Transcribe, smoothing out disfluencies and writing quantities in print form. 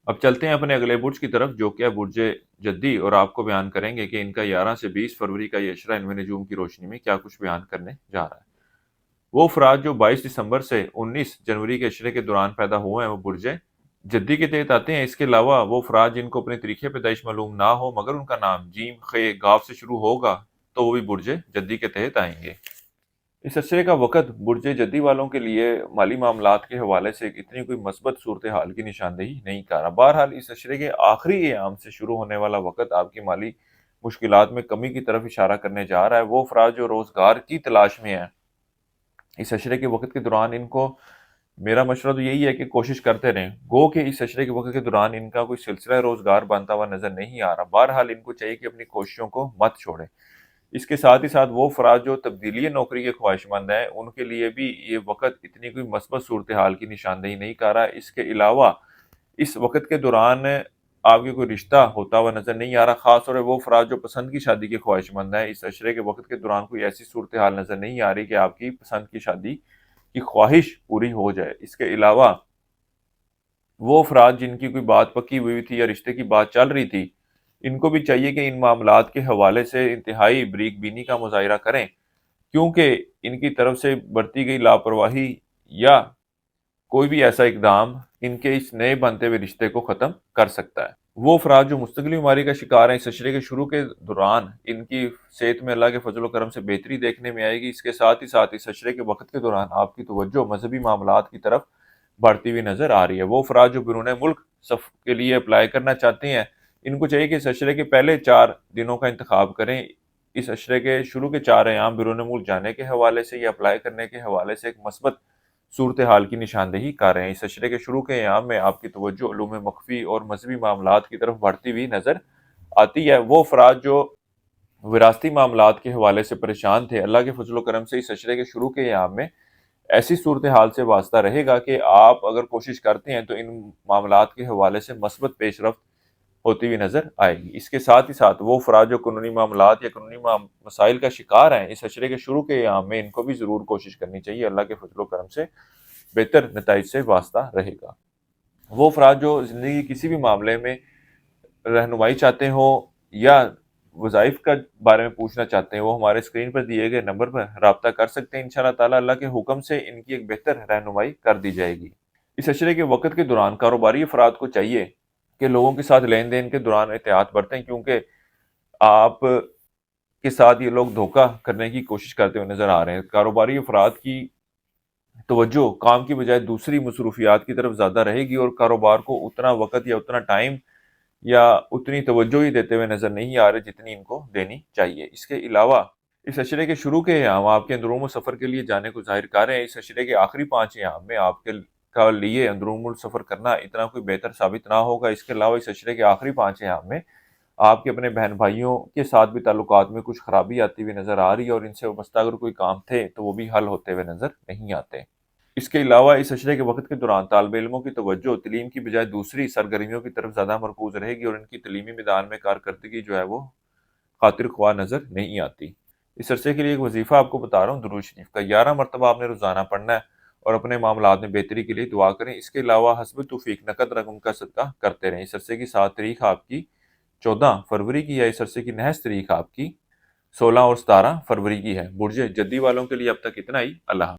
اب چلتے ہیں اپنے اگلے برج کی طرف، جو کہ ہے برج جدی، اور آپ کو بیان کریں گے کہ ان کا 11 سے 20 فروری کا یہ اشرہ انویں نجوم کی روشنی میں کیا کچھ بیان کرنے جا رہا ہے۔ وہ افراد جو 22 دسمبر سے 19 جنوری کے اشرے کے دوران پیدا ہوئے ہیں وہ برج جدی کے تحت آتے ہیں۔ اس کے علاوہ وہ افراد جن کو اپنے تاریخ پیدائش معلوم نہ ہو مگر ان کا نام جیم خے گاف سے شروع ہوگا تو وہ بھی برج جدی کے تحت آئیں گے۔ اس اشرے کا وقت برج جدی والوں کے لیے مالی معاملات کے حوالے سے اتنی کوئی مثبت صورتحال کی نشاندہی نہیں کر رہا۔ بہرحال اس اشرے کے آخری ایام سے شروع ہونے والا وقت آپ کی مالی مشکلات میں کمی کی طرف اشارہ کرنے جا رہا ہے۔ وہ افراد جو روزگار کی تلاش میں ہیں اس اشرے کے وقت کے دوران، ان کو میرا مشورہ تو یہی ہے کہ کوشش کرتے رہیں، گو کہ اس اشرے کے وقت کے دوران ان کا کوئی سلسلہ روزگار بنتا ہوا نظر نہیں آ رہا۔ بہرحال ان کو چاہیے کہ اپنی کوششوں کو مت چھوڑیں۔ اس کے ساتھ ہی ساتھ وہ افراد جو تبدیلی نوکری کے خواہش مند ہیں ان کے لیے بھی یہ وقت اتنی کوئی مثبت صورتحال کی نشاندہی نہیں کر رہا۔ اس کے علاوہ اس وقت کے دوران آپ کے کوئی رشتہ ہوتا ہوا نظر نہیں آ رہا۔ خاص طور پر وہ افراد جو پسند کی شادی کے خواہش مند ہیں، اس اشرے کے وقت کے دوران کوئی ایسی صورتحال نظر نہیں آ رہی کہ آپ کی پسند کی شادی کی خواہش پوری ہو جائے۔ اس کے علاوہ وہ افراد جن کی کوئی بات پکی ہوئی تھی یا رشتے کی بات چل رہی تھی، ان کو بھی چاہیے کہ ان معاملات کے حوالے سے انتہائی بریک بینی کا مظاہرہ کریں، کیونکہ ان کی طرف سے برتی گئی لاپرواہی یا کوئی بھی ایسا اقدام ان کے اس نئے بنتے ہوئے رشتے کو ختم کر سکتا ہے۔ وہ افراد جو مستقلی بیماری کا شکار ہیں، اس اشرے کے شروع کے دوران ان کی صحت میں اللہ کے فضل و کرم سے بہتری دیکھنے میں آئے گی۔ اس کے ساتھ ہی ساتھ اس اشرے کے وقت کے دوران آپ کی توجہ مذہبی معاملات کی طرف بڑھتی ہوئی نظر آ رہی ہے۔ وہ افراد جو بیرون ملک سفر کے لیے اپلائی کرنا چاہتے ہیں، ان کو چاہیے کہ اس اشرے کے پہلے 4 دنوں کا انتخاب کریں۔ اس اشرے کے شروع کے 4 ایام بیرون ملک جانے کے حوالے سے یا اپلائی کرنے کے حوالے سے ایک مثبت صورتحال کی نشاندہی کر رہے ہیں۔ اس اشرے کے شروع کے ایام میں آپ کی توجہ علوم مخفی اور مذہبی معاملات کی طرف بڑھتی ہوئی نظر آتی ہے۔ وہ افراد جو وراثتی معاملات کے حوالے سے پریشان تھے، اللہ کے فضل و کرم سے اس اشرے کے شروع کے ایام میں ایسی صورتحال سے واسطہ رہے گا کہ آپ اگر کوشش کرتے ہیں تو ان معاملات کے حوالے سے مثبت پیش رفت ہوتی ہوئی نظر آئے گی۔ اس کے ساتھ ہی ساتھ وہ افراد جو قانونی معاملات یا قانونی مسائل کا شکار ہیں، اس اشرے کے شروع کے ایام میں ان کو بھی ضرور کوشش کرنی چاہیے، اللہ کے فضل و کرم سے بہتر نتائج سے واسطہ رہے گا۔ وہ افراد جو زندگی کے کسی بھی معاملے میں رہنمائی چاہتے ہوں یا وظائف کا بارے میں پوچھنا چاہتے ہیں، وہ ہمارے اسکرین پر دیے گئے نمبر پر رابطہ کر سکتے ہیں۔ انشاءاللہ تعالی اللہ کے حکم سے ان کی ایک بہتر رہنمائی کر دی جائے گی۔ اس اشرے کے وقت کے دوران کاروباری افراد کو چاہیے کہ لوگوں کے ساتھ لین دین کے دوران احتیاط برتیں، کیونکہ آپ کے ساتھ یہ لوگ دھوکہ کرنے کی کوشش کرتے ہوئے نظر آ رہے ہیں۔ کاروباری افراد کی توجہ کام کی بجائے دوسری مصروفیات کی طرف زیادہ رہے گی اور کاروبار کو اتنا وقت یا اتنا ٹائم یا اتنی توجہ ہی دیتے ہوئے نظر نہیں آ رہے جتنی ان کو دینی چاہیے۔ اس کے علاوہ اس اشرے کے شروع کے ایام آپ کے اندرون سفر کے لیے جانے کو ظاہر کر رہے ہیں۔ اس اشرے کے آخری 5 ایام میں آپ کے لیے اندرون ملک سفر کرنا اتنا کوئی بہتر ثابت نہ ہوگا۔ اس کے علاوہ اس اشرے کے آخری 5 ایام میں آپ کے اپنے بہن بھائیوں کے ساتھ بھی تعلقات میں کچھ خرابی آتی ہوئی نظر آ رہی ہے اور ان سے وابستہ اگر کوئی کام تھے تو وہ بھی حل ہوتے ہوئے نظر نہیں آتے۔ اس کے علاوہ اس اشرے کے وقت کے دوران طالب علموں کی توجہ تعلیم کی بجائے دوسری سرگرمیوں کی طرف زیادہ مرکوز رہے گی اور ان کی تعلیمی میدان میں کارکردگی جو ہے وہ خاطر خواہ نظر نہیں آتی۔ اس عرصے کے لیے ایک وظیفہ آپ کو بتا رہا ہوں، درود شریف کا 11 مرتبہ آپ نے روزانہ پڑھنا ہے اور اپنے معاملات میں بہتری کے لیے دعا کریں۔ اس کے علاوہ حسب توفیق نقد رقم کا صدقہ کرتے رہیں۔ اس عرصے کی 7 تاریخ آپ کی 14 فروری کی ہے۔ اس عرصے کی نحس تاریخ آپ کی 16 اور 17 فروری کی ہے۔ برج جدی والوں کے لیے اب تک اتنا ہی۔ اللہ حافظ۔